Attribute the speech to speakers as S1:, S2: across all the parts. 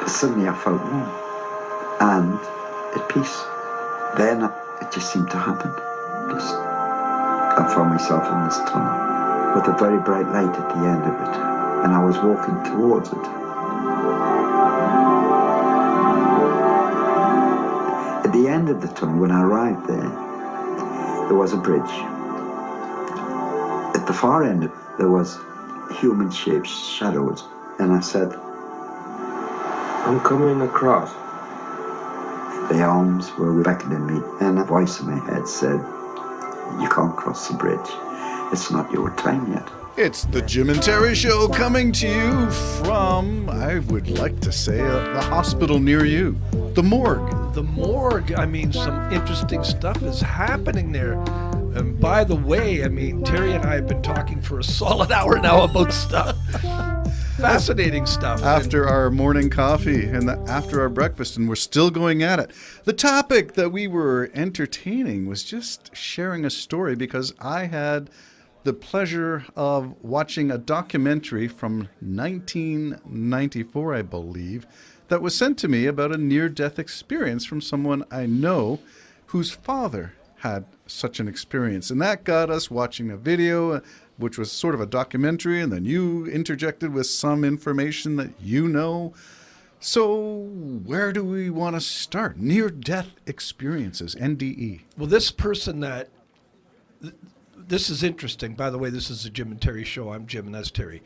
S1: Suddenly I felt warm and at peace. Then it just seemed to happen. I found myself in this tunnel with a very bright light at the end of it, and I was walking towards it. At the end of the tunnel, when I arrived there was a bridge. At the far end, there was human-shaped shadows, and I said,
S2: I'm coming across.
S1: The arms were beckoning me, and a voice in my head said, you can't cross the bridge. It's not your time yet.
S3: It's the Jim and Terry Show, coming to you from, I would like to say, the hospital near you, the morgue.
S4: The morgue, I mean, some interesting stuff is happening there. And by the way, I mean, Terry and I have been talking for a solid hour now about stuff. Fascinating stuff.
S3: After our morning coffee and after our breakfast, and we're still going at it. The topic that we were entertaining was just sharing a story, because I had the pleasure of watching a documentary from 1994, I believe, that was sent to me about a near-death experience from someone I know whose father had such an experience. And that got us watching a video, which was sort of a documentary, and then you interjected with some information that you know. So where do we want to start? Near-death experiences, NDE.
S4: Well, this person that... This is interesting. By the way, this is the Jim and Terry Show. I'm Jim and that's Terry.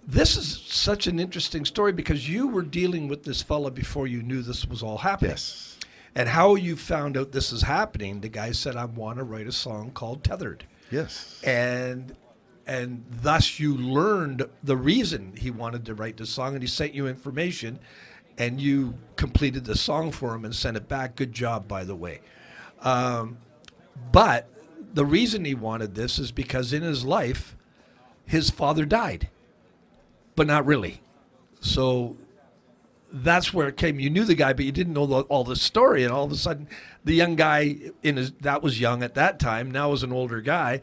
S4: This is such an interesting story because you were dealing with this fella before you knew this was all happening.
S3: Yes.
S4: And how you found out this is happening, the guy said, I want to write a song called Tethered.
S3: Yes.
S4: And thus you learned the reason he wanted to write the song, and he sent you information, and you completed the song for him and sent it back. Good job, by the way. But the reason he wanted this is because in his life, his father died, but not really. So that's where it came. You knew the guy, but you didn't know all the story. And all of a sudden, the young guy that was young at that time, now is an older guy,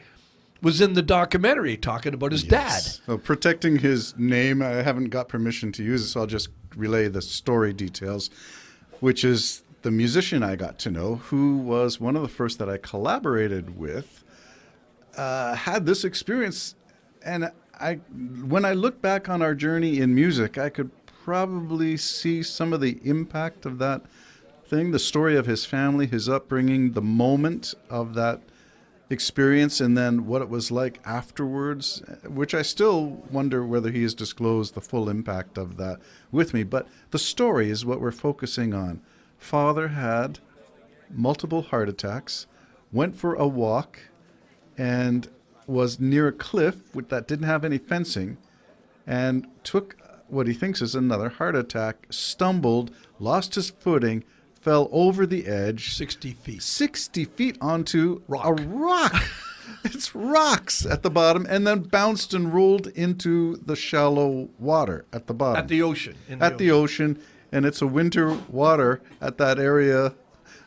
S4: was in the documentary talking about his dad.
S3: So protecting his name, I haven't got permission to use it, so I'll just relay the story details, which is the musician I got to know, who was one of the first that I collaborated with, had this experience. And when I look back on our journey in music, I could probably see some of the impact of that thing, the story of his family, his upbringing, the moment of that experience, and then what it was like afterwards, which I still wonder whether he has disclosed the full impact of that with me. But the story is what we're focusing on. Father had multiple heart attacks, went for a walk, and was near a cliff that didn't have any fencing, and took what he thinks is another heart attack, stumbled, lost his footing, fell over the edge.
S4: 60 feet.
S3: 60 feet onto
S4: Rock.
S3: a rock. It's rocks at the bottom, and then bounced and rolled into the shallow water at the bottom.
S4: At the ocean.
S3: At the ocean, and it's a winter water at that area,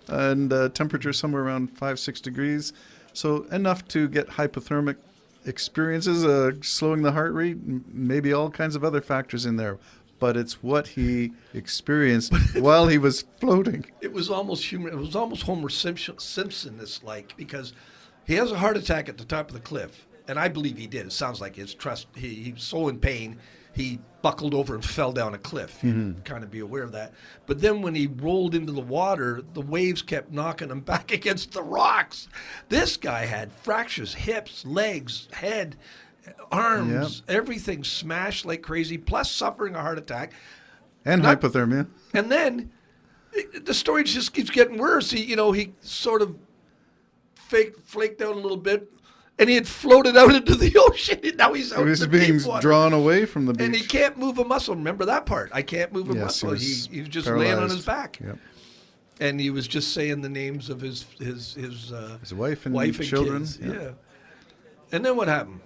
S3: and temperature somewhere around 5-6 degrees. So enough to get hypothermic experiences, slowing the heart rate, maybe all kinds of other factors in there. But it's what he experienced while he was floating.
S4: It was almost human. It was almost Homer Simpson-this like, because he has a heart attack at the top of the cliff, and I believe he did. It sounds like his trust. He was so in pain, he buckled over and fell down a cliff. You kind of be aware of that. But then when he rolled into the water, the waves kept knocking him back against the rocks. This guy had fractures, hips, legs, head, arms, everything smashed like crazy, plus suffering a heart attack.
S3: And hypothermia.
S4: And then the story just keeps getting worse. He sort of flaked out a little bit, and he had floated out into the ocean. And now he's out in the
S3: being
S4: deep water.
S3: drawn away from the beach.
S4: And he can't move a muscle. Remember that part? I can't move a muscle. He was just laying on his back.
S3: Yep.
S4: And he was just saying the names of his
S3: wife and children.
S4: Kids. Yeah. And then what happened?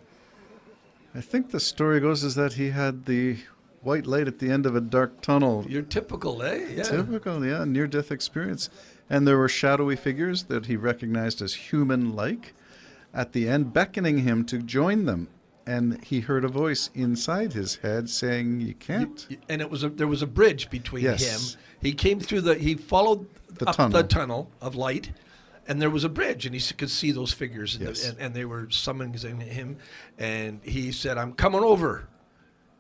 S3: I think the story goes is that he had the white light at the end of a dark tunnel.
S4: You're typical, eh? Yeah.
S3: Typical, yeah, near-death experience. And there were shadowy figures that he recognized as human-like at the end, beckoning him to join them. and he heard a voice inside his head saying, "You can't."
S4: And there was a bridge between
S3: Yes.
S4: him. He came through he followed
S3: The
S4: up
S3: tunnel.
S4: the tunnel of light, and there was a bridge, and he could see those figures,
S3: Yes.
S4: and they were summoning him, and he said, "I'm coming over."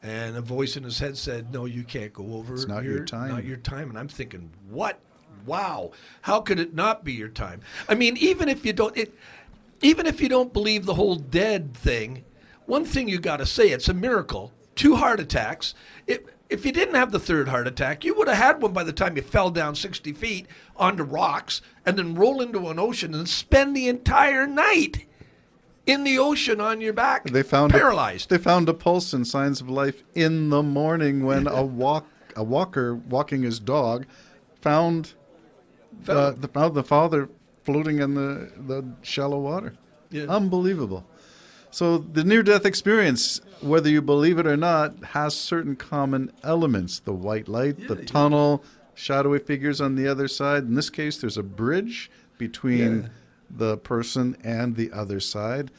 S4: And a voice in his head said, "No, you can't go over.
S3: It's not your time."
S4: Not your time." And I'm thinking, what? Wow. How could it not be your time? I mean, even if you don't believe the whole dead thing, one thing you got to say, it's a miracle. 2 heart attacks. If you didn't have the 3rd heart attack, you would have had one by the time you fell down 60 feet onto rocks and then roll into an ocean and spend the entire night in the ocean on your back, paralyzed.
S3: They found a pulse and signs of life in the morning when a walker walking his dog found the father floating in the shallow water.
S4: Yeah.
S3: Unbelievable. So the near-death experience, whether you believe it or not, has certain common elements: the white light, the tunnel, shadowy figures on the other side. In this case, there's a bridge between the person and the other side.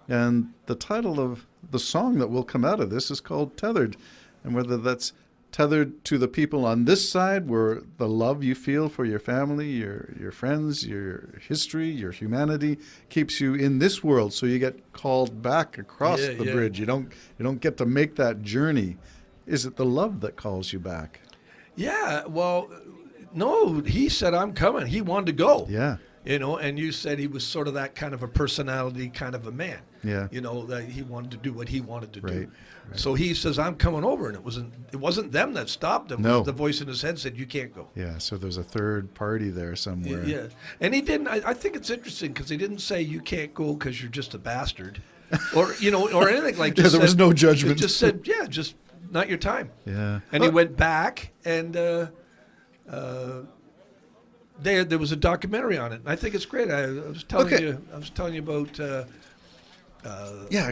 S3: And the title of the song that will come out of this is called Tethered. And whether that's tethered to the people on this side, where the love you feel for your family, your friends, your history, your humanity keeps you in this world, so you get called back across the bridge. You don't get to make that journey. Is it the love that calls you back?
S4: Yeah, well, no, he said, "I'm coming." He wanted to go.
S3: Yeah.
S4: And you said he was sort of that kind of a personality, kind of a man.
S3: Yeah.
S4: That he wanted to do what he wanted to do.
S3: Right.
S4: So he says, "I'm coming over," and it wasn't them that stopped him.
S3: No.
S4: The voice in his head said, "You can't go."
S3: Yeah, so there's a third party there somewhere.
S4: Yeah, and he didn't. I think it's interesting because he didn't say you can't go because you're just a bastard, or or anything like.
S3: Yeah, there was no judgment.
S4: It just said, "Yeah, just not your time."
S3: Yeah.
S4: And he went back, and there was a documentary on it, and I think it's great. I was telling you about.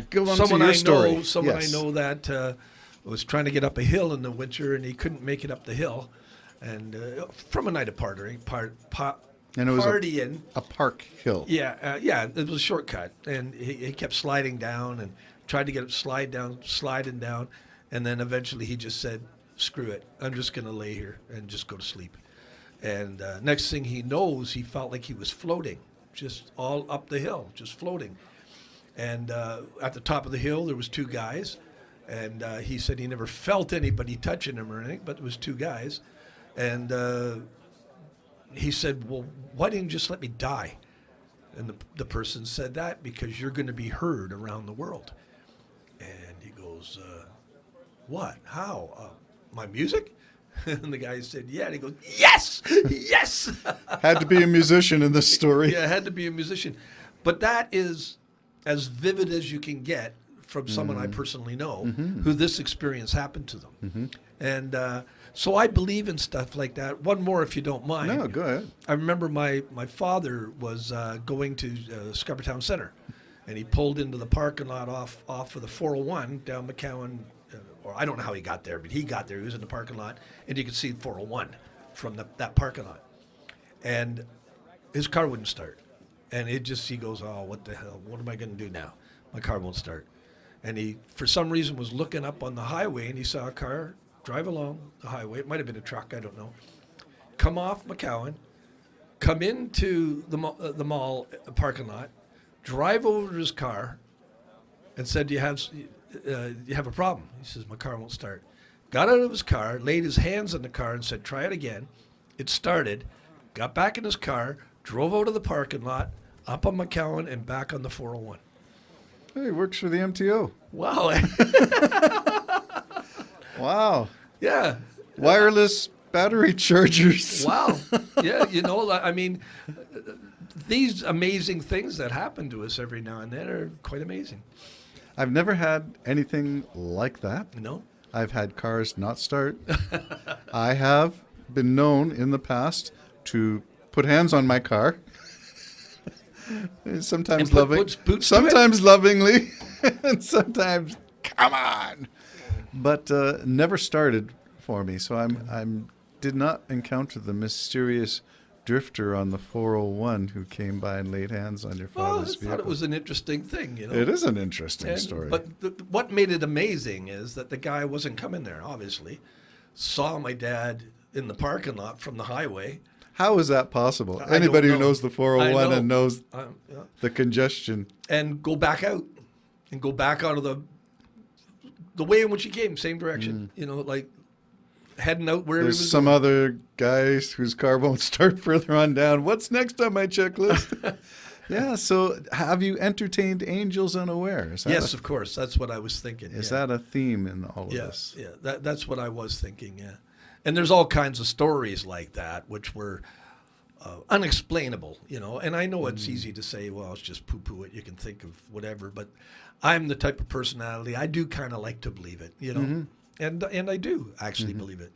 S3: Go on
S4: someone
S3: to your
S4: I
S3: story.
S4: know, someone
S3: Yes.
S4: I know that was trying to get up a hill in the winter, and he couldn't make it up the hill, and from a night of partying,
S3: And it was
S4: partying.
S3: a park hill.
S4: Yeah, it was a shortcut, and he kept sliding down and tried to get it sliding down, and then eventually he just said, "Screw it, I'm just going to lay here and just go to sleep." And next thing he knows, he felt like he was floating, just all up the hill, just floating. And at the top of the hill, there was 2 guys, and he said he never felt anybody touching him or anything, but it was 2 guys. And he said, "Well, why didn't you just let me die?" And the person said, "That because you're going to be heard around the world." And he goes, "What? How? My music?" And the guy said, "Yeah." And he goes, "Yes, yes."
S3: Had to be a musician in this story.
S4: Yeah, had to be a musician. But that is as vivid as you can get from someone I personally know who this experience happened to them. And so I believe in stuff like that. One more, if you don't mind.
S3: No, go ahead.
S4: I remember my father was going to Scarborough Town Center, and he pulled into the parking lot off of the 401 down McCowan, or I don't know how he got there, but he got there. He was in the parking lot, and you could see 401 from that parking lot. And his car wouldn't start. And he goes, "Oh, what the hell? What am I going to do now? My car won't start." And he, for some reason, was looking up on the highway, and he saw a car drive along the highway. It might have been a truck, I don't know. Come off McCowan, come into the mall parking lot, drive over to his car, and said, "Do you have a problem?" He says, "My car won't start." Got out of his car, laid his hands on the car, and said, "Try it again." It started. Got back in his car, drove out of the parking lot, up on McCowan, and back on the 401.
S3: Hey, he works for the MTO.
S4: Wow.
S3: Wow.
S4: Yeah.
S3: Wireless battery chargers.
S4: Wow. Yeah, I mean, these amazing things that happen to us every now and then are quite amazing.
S3: I've never had anything like that.
S4: No?
S3: I've had cars not start. I have been known in the past to put hands on my car. Sometimes
S4: And put
S3: loving,
S4: boots to
S3: sometimes lovingly, and sometimes come on. But never started for me. So I'm did not encounter the mysterious drifter on the 401 who came by and laid hands on your
S4: Well, I
S3: father's
S4: thought
S3: vehicle.
S4: it was an interesting thing, you know.
S3: It is an interesting story.
S4: But what made it amazing is that the guy wasn't coming there, obviously. Saw my dad in the parking lot from the highway.
S3: How is that possible?
S4: I
S3: Anybody
S4: don't
S3: who
S4: know.
S3: knows the 401
S4: I know.
S3: and knows
S4: Yeah.
S3: the congestion.
S4: And go back out. And go back out of the way in which he came, same direction. You know, like heading out wherever he
S3: There's
S4: was
S3: some
S4: going.
S3: other guys whose car won't start further on down. What's next on my checklist? Yeah, so have you entertained angels unawares?
S4: Yes, of course. That's what I was thinking.
S3: Is
S4: yeah.
S3: that a theme in all of
S4: Yes,
S3: this?
S4: yeah, that's what I was thinking. Yeah, and there's all kinds of stories like that which were unexplainable, you know. And I know it's easy to say, well, it's just poo-poo it. You can think of whatever, but I'm the type of personality I do kind of like to believe it, you know, and I do actually believe it.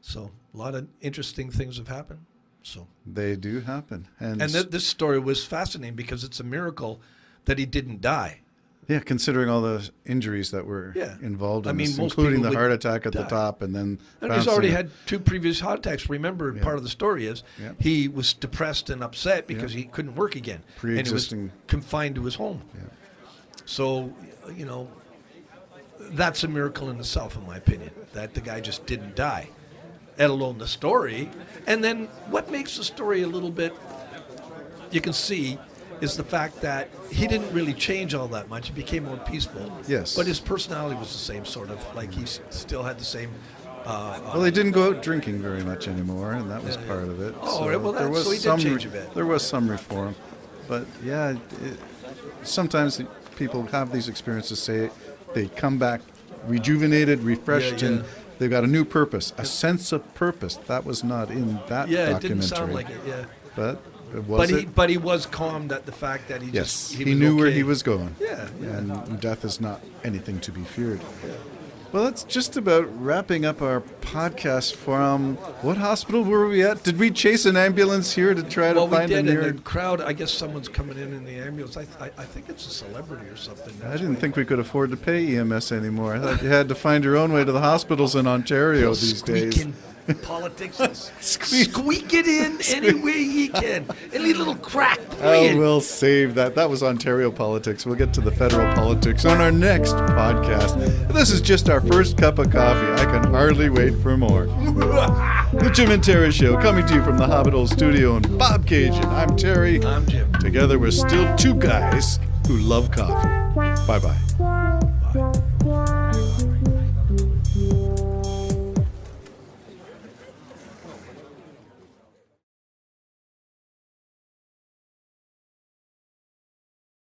S4: So a lot of interesting things have happened. So
S3: They do happen. And
S4: this story was fascinating because it's a miracle that he didn't die.
S3: yeah, considering all the injuries that were
S4: Yeah.
S3: involved in
S4: I mean,
S3: this,
S4: most
S3: including
S4: people
S3: the
S4: would
S3: heart attack at the
S4: die.
S3: top and then
S4: And he's
S3: bouncing
S4: already
S3: it.
S4: had 2 previous heart attacks. Remember, part of the story is
S3: Yeah.
S4: he was depressed and upset because he couldn't work again. And he was
S3: Pre-existing.
S4: confined to his home.
S3: Yeah.
S4: So, you know, that's a miracle in itself, in my opinion, that the guy just didn't die, let alone the story. And then what makes the story a little bit, you can see, is the fact that he didn't really change all that much. He became more peaceful.
S3: Yes.
S4: But his personality was the same, sort of. Like he still had the same.
S3: Well, he didn't go out drinking very much anymore, and that was part of it.
S4: Oh, right, well, so he did change a bit.
S3: There was some reform, but yeah, sometimes people have these experiences. Say they come back rejuvenated, refreshed,
S4: Yeah, yeah.
S3: and they've got a new purpose, a sense of purpose. That was not in that
S4: Yeah, it
S3: documentary.
S4: didn't sound like it. Yeah.
S3: But was it?
S4: But he was calmed at the fact that he
S3: Yes,
S4: just
S3: he
S4: was
S3: knew where
S4: okay.
S3: he was going.
S4: Yeah, yeah.
S3: And death is not anything to be feared. Well, that's just about wrapping up our podcast from what hospital were we at? Did we chase an ambulance here to try
S4: Well,
S3: to
S4: we
S3: find
S4: did,
S3: a
S4: and
S3: near?
S4: the crowd. I guess someone's coming in the ambulance. I think it's a celebrity or something.
S3: I didn't think we could afford to pay EMS anymore. I thought you had to find your own way to the hospitals in Ontario these days.
S4: Squeaking politics. Squeak it in any way he can. Any little crack.
S3: Oh, we'll save that. That was Ontario politics. We'll get to the federal politics on our next podcast. This is just our first cup of coffee. I can hardly wait for more. The Jim and Terry Show, coming to you from the Hobbit Hole Studio in Bob Cajun. I'm Terry.
S4: I'm Jim.
S3: Together, we're still 2 guys who love coffee. Bye-bye.
S4: Bye.